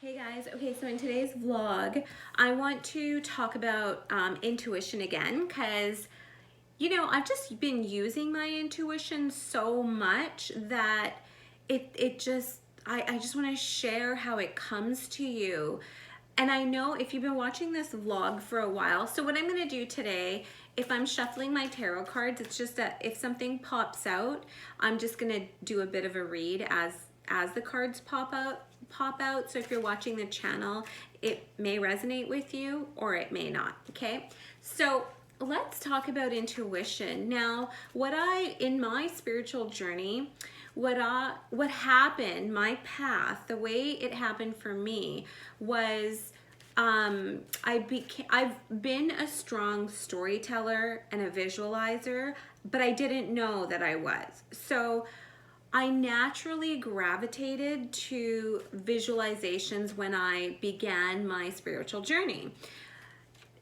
Hey guys, okay, so in today's vlog, I want to talk about intuition again because, I've just been using my intuition so much that I just want to share how it comes to you. And I know if you've been watching this vlog for a while, so what I'm going to do today, if I'm shuffling my tarot cards, it's just that if something pops out, I'm just going to do a bit of a read as the cards pop out. So if you're watching the channel, it may resonate with you or it may not. Okay, so let's talk about intuition now. In my spiritual journey, what happened, my path, the way it happened for me was I've been a strong storyteller and a visualizer, but I didn't know that I was. So I naturally gravitated to visualizations when I began my spiritual journey.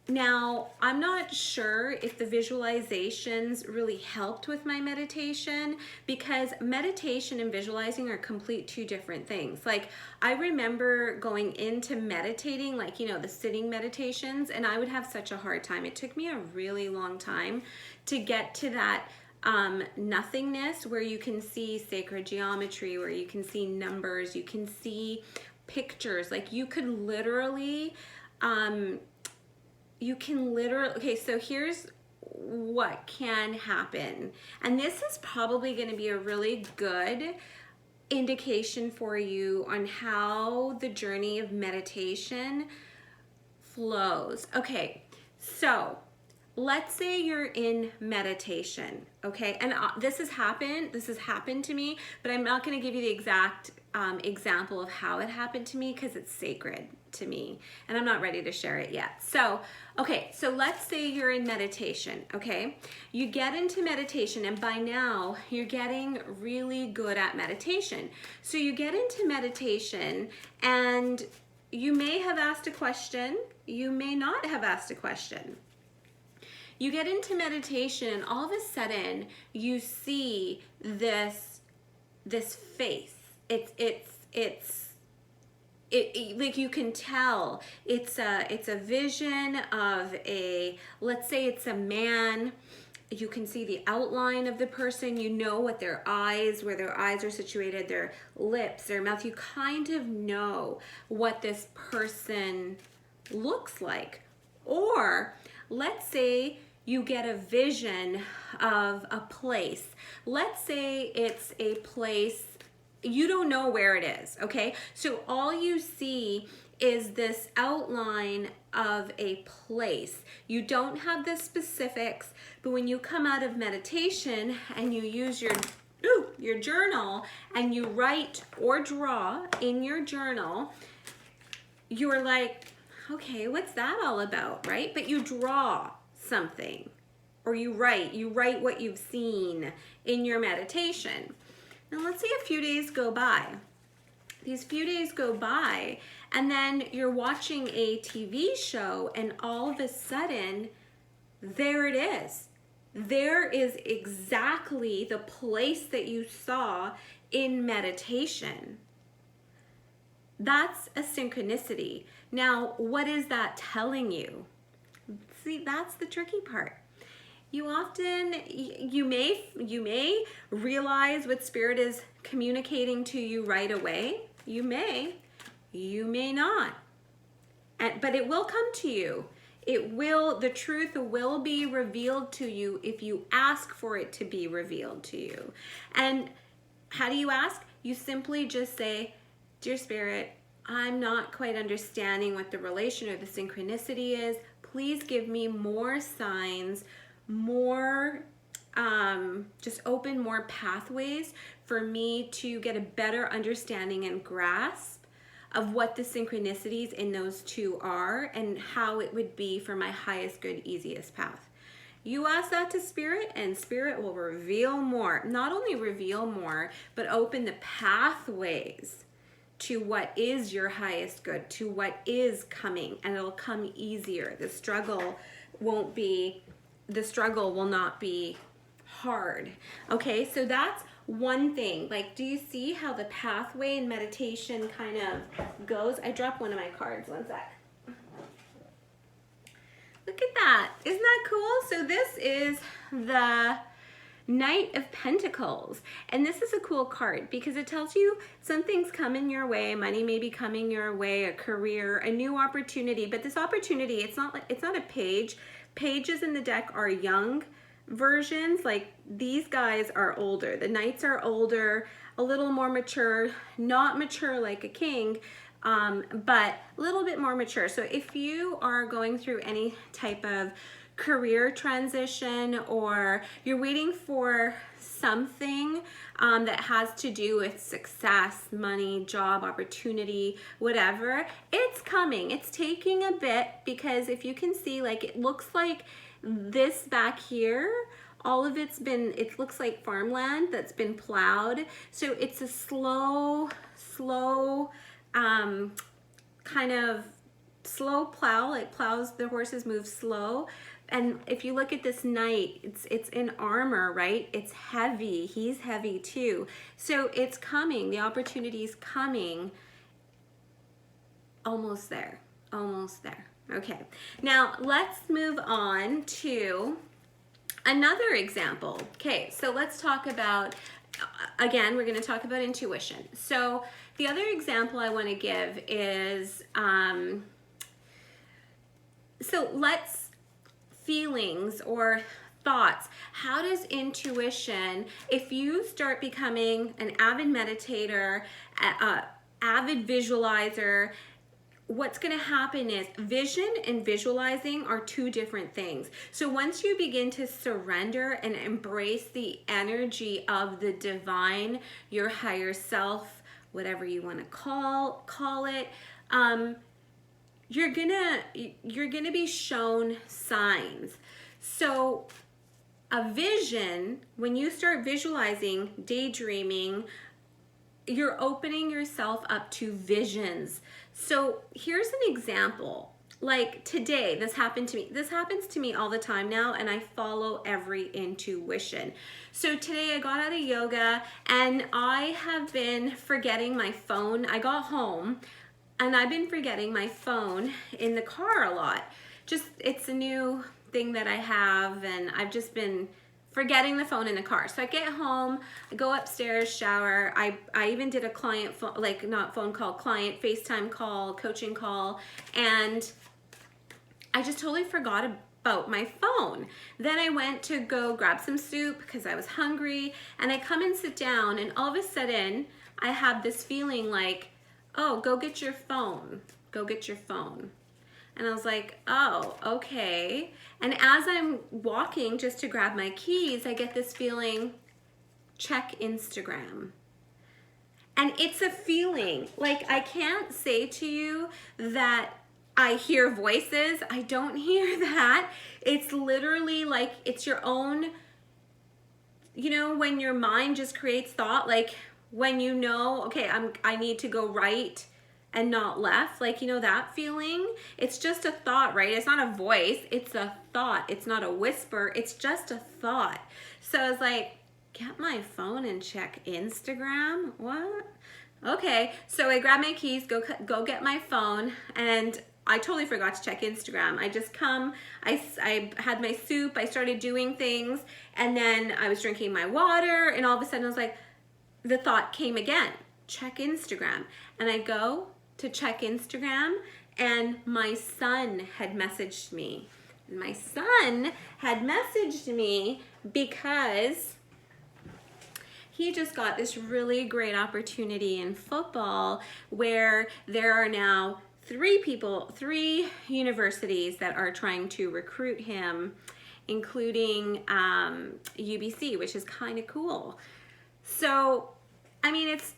Now, I'm not sure if the visualizations really helped with my meditation because meditation and visualizing are complete two different things. Like, I remember going into meditating, like, the sitting meditations, and I would have such a hard time. It took me a really long time to get to that nothingness where you can see sacred geometry, where you can see numbers, you can see pictures. Like, you could literally, okay, so here's what can happen. And this is probably going to be a really good indication for you on how the journey of meditation flows. Okay, so let's say you're in meditation, okay? And this has happened to me, but I'm not going to give you the exact example of how it happened to me because it's sacred to me and I'm not ready to share it yet. So, okay, so let's say you're in meditation, okay? You get into meditation and by now you're getting really good at meditation. So you get into meditation and you may have asked a question, you may not have asked a question. You get into meditation and all of a sudden you see this face. Like you can tell it's a vision of let's say it's a man. You can see the outline of the person. You know what where their eyes are situated, their lips, their mouth. You kind of know what this person looks like. Or let's say you get a vision of a place. Let's say it's a place, you don't know where it is, okay? So all you see is this outline of a place. You don't have the specifics, but when you come out of meditation and you use your journal and you write or draw in your journal, you're like, okay, what's that all about, right? But you draw something or you write what you've seen in your meditation. Now let's say a few days go by. These few days go by and then you're watching a TV show and all of a sudden, there it is. There is exactly the place that you saw in meditation. That's a synchronicity. Now, what is that telling you? See, that's the tricky part. You may realize what spirit is communicating to you right away. You may not. But it will come to you. The truth will be revealed to you if you ask for it to be revealed to you. And how do you ask? You simply just say, "Dear Spirit, I'm not quite understanding what the relation or the synchronicity is. Please give me more signs, more, just open more pathways for me to get a better understanding and grasp of what the synchronicities in those two are and how it would be for my highest good, easiest path." You ask that to Spirit and Spirit will reveal more. Not only reveal more, but open the pathways to what is your highest good, to what is coming, and it'll come easier. The struggle will not be hard. Okay, so that's one thing. Like, do you see how the pathway in meditation kind of goes? I dropped one of my cards, one sec. Look at that, isn't that cool? So this is the Knight of Pentacles, and this is a cool card because it tells you something's coming your way, money may be coming your way, a career, a new opportunity, but this opportunity, it's not a page. Pages in the deck are young versions, like these guys are older. The knights are older, a little more mature, not mature like a king, but a little bit more mature. So if you are going through any type of career transition, or you're waiting for something that has to do with success, money, job, opportunity, whatever, it's coming. It's taking a bit, because if you can see, like, it looks like this back here, all of it looks like farmland that's been plowed. So it's a slow kind of slow plow, like plows, the horses move slow. And if you look at this knight, it's in armor, right? It's heavy. He's heavy too. So it's coming. The opportunity's coming. Almost there. Almost there. Okay. Now let's move on to another example. Okay, so let's talk about, again, we're going to talk about intuition. So the other example I want to give is, feelings or thoughts. How does intuition, if you start becoming an avid meditator, avid visualizer, what's going to happen is vision and visualizing are two different things. So once you begin to surrender and embrace the energy of the divine, your higher self, whatever you want to call it, you're gonna be shown signs. So a vision, when you start visualizing, daydreaming, you're opening yourself up to visions. So here's an example. Like today, this happened to me. This happens to me all the time now, and I follow every intuition. So today I got out of yoga and I have been forgetting my phone. I got home and I've been forgetting my phone in the car a lot. It's a new thing that I have, and I've just been forgetting the phone in the car. So I get home, I go upstairs, shower. I even did a client, not phone call, client FaceTime call, coaching call, and I just totally forgot about my phone. Then I went to go grab some soup because I was hungry, and I come and sit down, and all of a sudden I have this feeling like, oh, go get your phone. Go get your phone. And I was like, oh, okay. And as I'm walking just to grab my keys, I get this feeling, check Instagram. And it's a feeling. Like, I can't say to you that I hear voices. I don't hear that. It's literally like, it's your own, when your mind just creates thought, like, when okay, I need to go right and not left, that feeling. It's just a thought, right? It's not a voice, it's a thought. It's not a whisper, it's just a thought. So I was like, get my phone and check Instagram? What? Okay, so I grabbed my keys, go get my phone, and I totally forgot to check Instagram. I just I had my soup, I started doing things, and then I was drinking my water, and all of a sudden I was like, the thought came again, check Instagram. And I go to check Instagram, and my son had messaged me. My son had messaged me because he just got this really great opportunity in football where there are now 3 universities that are trying to recruit him, including UBC, which is kind of cool. So, I mean, it's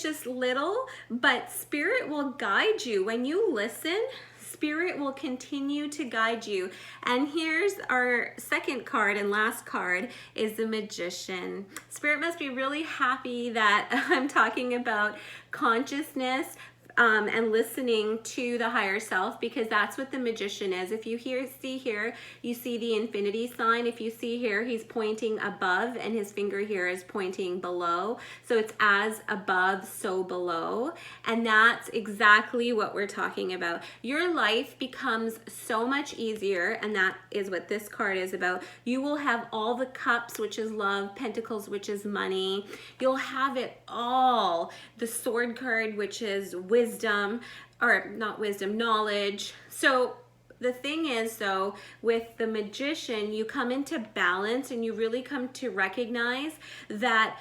just little, but Spirit will guide you. When you listen, Spirit will continue to guide you. And here's our second card and last card is the Magician. Spirit must be really happy that I'm talking about consciousness, and listening to the higher self, because that's what the magician is. If you see here, you see the infinity sign. If you see here, he's pointing above and his finger here is pointing below. So it's as above, so below. And that's exactly what we're talking about. Your life becomes so much easier, and that is what this card is about. You will have all the cups, which is love, pentacles, which is money. You'll have it all. The sword card, which is wisdom, or not wisdom, knowledge. So the thing is, though, with the magician, you come into balance and you really come to recognize that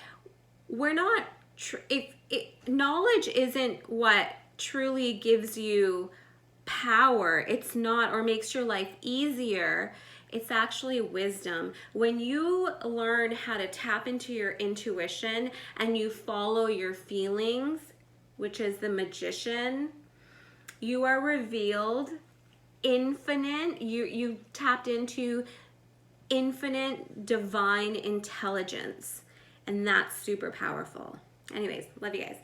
we're not, knowledge isn't what truly gives you power. It's not, or makes your life easier. It's actually wisdom. When you learn how to tap into your intuition and you follow your feelings, which is the magician, you are revealed infinite. You tapped into infinite divine intelligence, and that's super powerful. Anyways, love you guys.